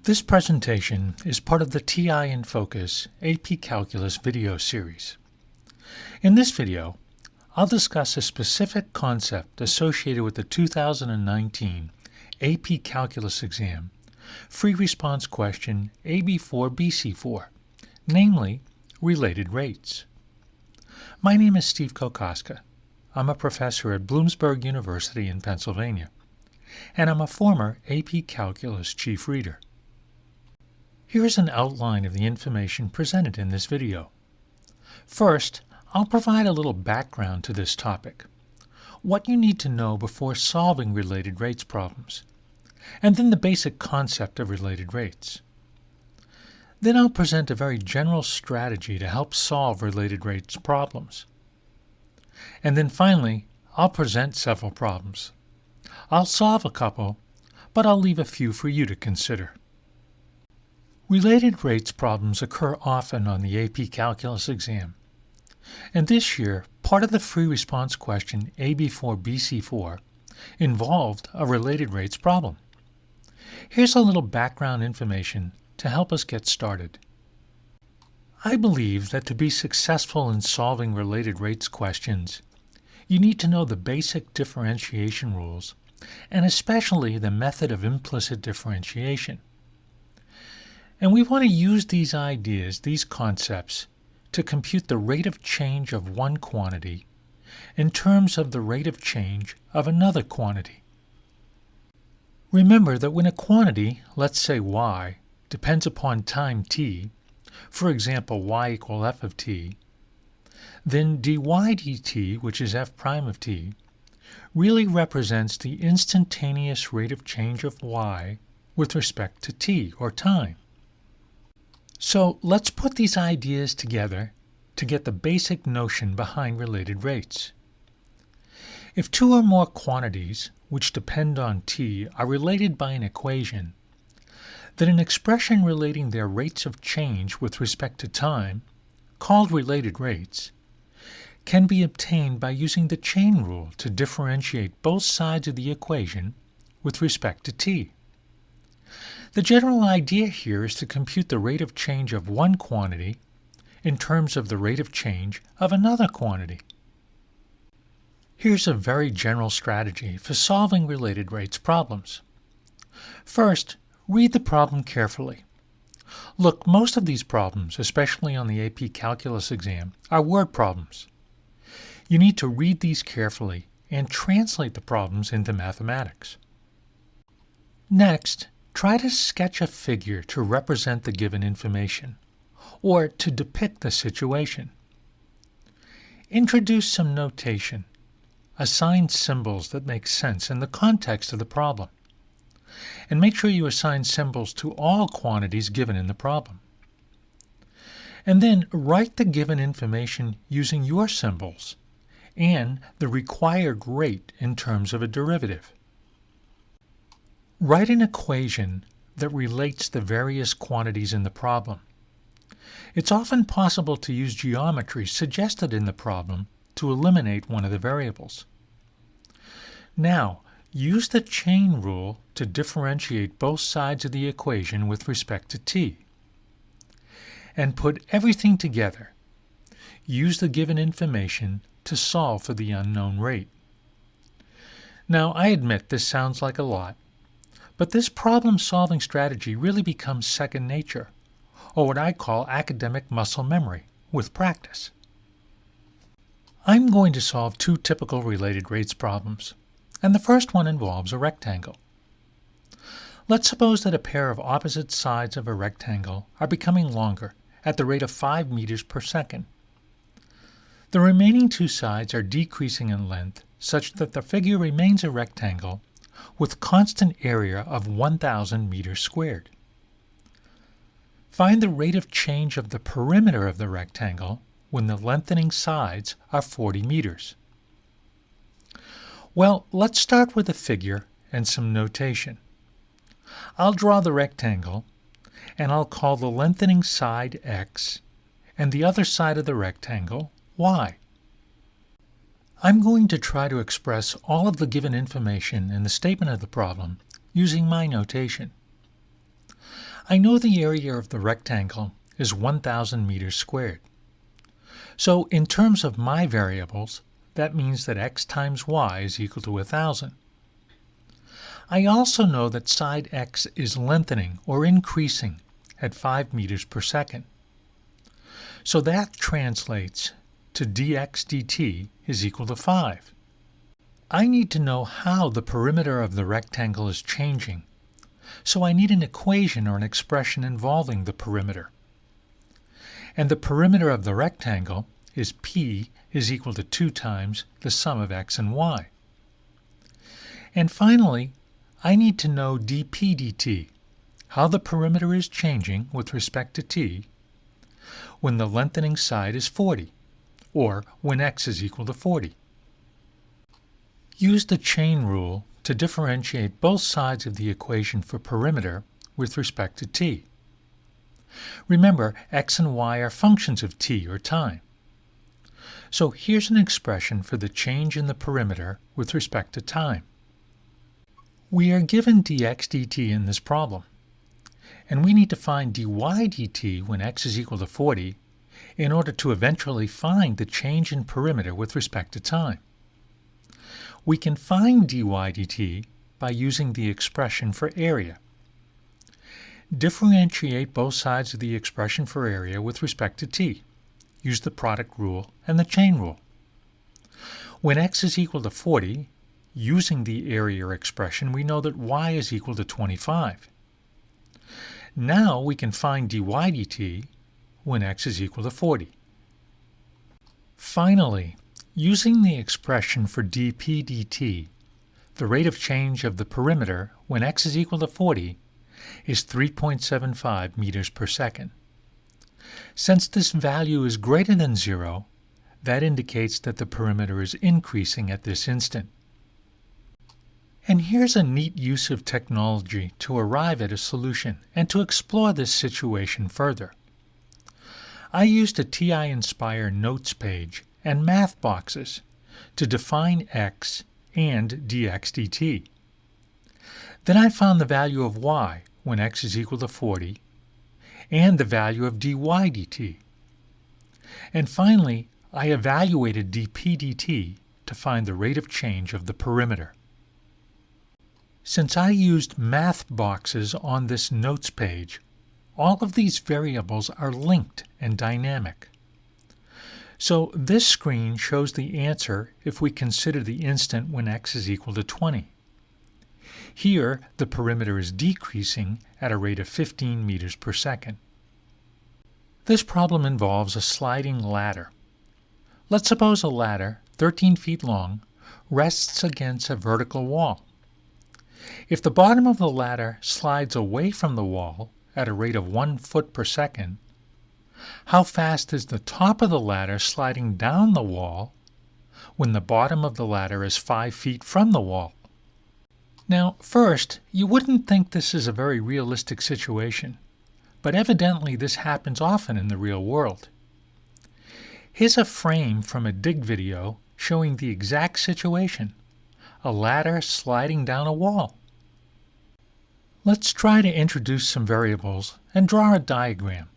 This presentation is part of the TI in Focus AP Calculus video series. In this video, I'll discuss a specific concept associated with the 2019 AP Calculus exam, free response question AB4 BC4, namely related rates. My name is Steve Kokoska. I'm a professor at Bloomsburg University in Pennsylvania, and I'm a former AP Calculus chief reader. Here is an outline of the information presented in this video. First, I'll provide a little background to this topic, what you need to know before solving related rates problems, and then the basic concept of related rates. Then I'll present a very general strategy to help solve related rates problems. And then finally, I'll present several problems. I'll solve a couple, but I'll leave a few for you to consider. Related rates problems occur often on the AP Calculus exam. And this year, part of the free response question AB4 BC4 involved a related rates problem. Here's a little background information to help us get started. I believe that to be successful in solving related rates questions, you need to know the basic differentiation rules, and especially the method of implicit differentiation. And we want to use these ideas, these concepts, to compute the rate of change of one quantity in terms of the rate of change of another quantity. Remember that when a quantity, let's say y, depends upon time t, for example y equal f of t, then dy dt, which is f prime of t, really represents the instantaneous rate of change of y with respect to t, or time. So let's put these ideas together to get the basic notion behind related rates. If two or more quantities which depend on t are related by an equation, then an expression relating their rates of change with respect to time, called related rates, can be obtained by using the chain rule to differentiate both sides of the equation with respect to t. The general idea here is to compute the rate of change of one quantity in terms of the rate of change of another quantity. Here's a very general strategy for solving related rates problems. First, read the problem carefully. Look, most of these problems, especially on the AP Calculus exam, are word problems. You need to read these carefully and translate the problems into mathematics. Next, try to sketch a figure to represent the given information, or to depict the situation. Introduce some notation. Assign symbols that make sense in the context of the problem. And make sure you assign symbols to all quantities given in the problem. And then write the given information using your symbols and the required rate in terms of a derivative. Write an equation that relates the various quantities in the problem. It's often possible to use geometry suggested in the problem to eliminate one of the variables. Now, use the chain rule to differentiate both sides of the equation with respect to t. And put everything together. Use the given information to solve for the unknown rate. Now, I admit this sounds like a lot, but this problem-solving strategy really becomes second nature, or what I call academic muscle memory, with practice. I'm going to solve two typical related rates problems, and the first one involves a rectangle. Let's suppose that a pair of opposite sides of a rectangle are becoming longer at the rate of 5 meters per second. The remaining two sides are decreasing in length such that the figure remains a rectangle with constant area of 1,000 meters squared. Find the rate of change of the perimeter of the rectangle when the lengthening sides are 40 meters. Well, let's start with a figure and some notation. I'll draw the rectangle, and I'll call the lengthening side x and the other side of the rectangle y. I'm going to try to express all of the given information in the statement of the problem using my notation. I know the area of the rectangle is 1,000 meters squared. So in terms of my variables, that means that x times y is equal to 1,000. I also know that side x is lengthening or increasing at 5 meters per second. So that translates to dx dt is equal to 5. I need to know how the perimeter of the rectangle is changing, so I need an equation or an expression involving the perimeter. And the perimeter of the rectangle is p is equal to 2 times the sum of x and y. And finally, I need to know dp dt, how the perimeter is changing with respect to t when the lengthening side is 40, or when x is equal to 40. Use the chain rule to differentiate both sides of the equation for perimeter with respect to t. Remember, x and y are functions of t, or time. So here's an expression for the change in the perimeter with respect to time. We are given dx dt in this problem, and we need to find dy dt when x is equal to 40 in order to eventually find the change in perimeter with respect to time. We can find dy dt by using the expression for area. Differentiate both sides of the expression for area with respect to t. Use the product rule and the chain rule. When x is equal to 40, using the area expression, we know that y is equal to 25. Now we can find dy dt when x is equal to 40. Finally, using the expression for dp dt, the rate of change of the perimeter when x is equal to 40 is 3.75 meters per second. Since this value is greater than 0, that indicates that the perimeter is increasing at this instant. And here's a neat use of technology to arrive at a solution and to explore this situation further. I used a TI-Nspire notes page and math boxes to define x and dx dt. Then I found the value of y when x is equal to 40 and the value of dy dt. And finally, I evaluated dp dt to find the rate of change of the perimeter. Since I used math boxes on this notes page, all of these variables are linked and dynamic. So this screen shows the answer if we consider the instant when x is equal to 20. Here, the perimeter is decreasing at a rate of 15 meters per second. This problem involves a sliding ladder. Let's suppose a ladder, 13 feet long, rests against a vertical wall. If the bottom of the ladder slides away from the wall at a rate of 1 foot per second, how fast is the top of the ladder sliding down the wall when the bottom of the ladder is 5 feet from the wall? Now, first, you wouldn't think this is a very realistic situation, but evidently this happens often in the real world. Here's a frame from a dig video showing the exact situation, a ladder sliding down a wall. Let's try to introduce some variables and draw a diagram.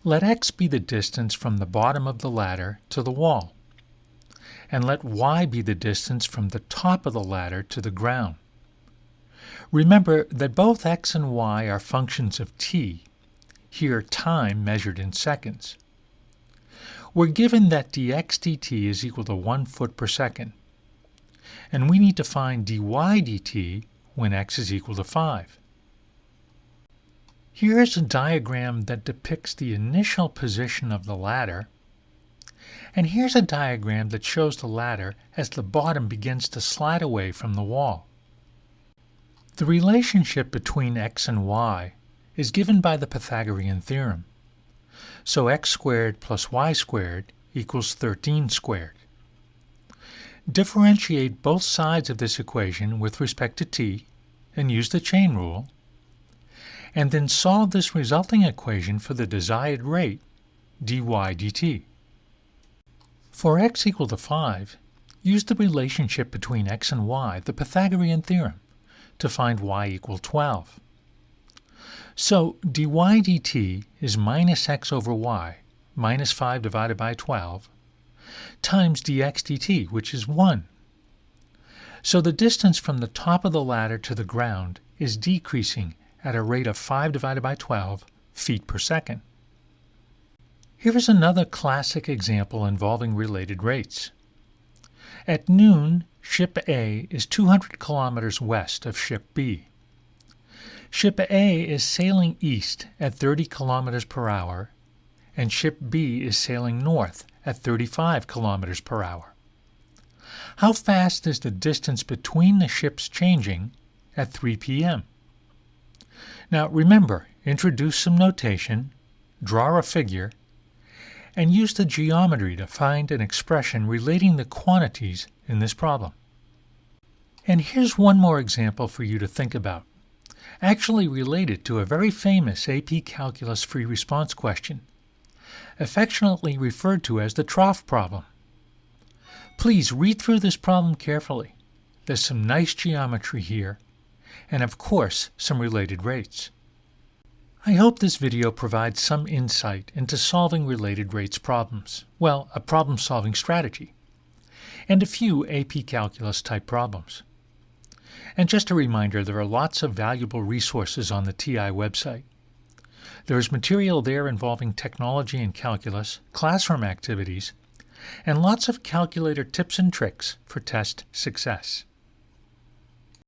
Let x be the distance from the bottom of the ladder to the wall, and let y be the distance from the top of the ladder to the ground. Remember that both x and y are functions of t, here time measured in seconds. We're given that dx dt is equal to 1 foot per second, and we need to find dy dt when x is equal to 5. Here's a diagram that depicts the initial position of the ladder, and here's a diagram that shows the ladder as the bottom begins to slide away from the wall. The relationship between x and y is given by the Pythagorean theorem, so x squared plus y squared equals 13 squared. Differentiate both sides of this equation with respect to t and use the chain rule, and then solve this resulting equation for the desired rate, dy dt. For x equal to 5, use the relationship between x and y, the Pythagorean theorem, to find y equal 12. So dy dt is minus x over y, minus 5 divided by 12, times dx dt, which is 1. So the distance from the top of the ladder to the ground is decreasing at a rate of 5 divided by 12 feet per second. Here is another classic example involving related rates. At noon, Ship A is 200 kilometers west of Ship B. Ship A is sailing east at 30 kilometers per hour, and Ship B is sailing north at 35 kilometers per hour. How fast is the distance between the ships changing at 3 p.m.? Now remember, introduce some notation, draw a figure, and use the geometry to find an expression relating the quantities in this problem. And here's one more example for you to think about, actually related to a very famous AP Calculus free response question, affectionately referred to as the Trough problem. Please read through this problem carefully. There's some nice geometry here, and of course some related rates. I hope this video provides some insight into solving related rates problems, well, a problem-solving strategy, and a few AP Calculus type problems. And just a reminder, there are lots of valuable resources on the TI website. There is material there involving technology and calculus, classroom activities, and lots of calculator tips and tricks for test success.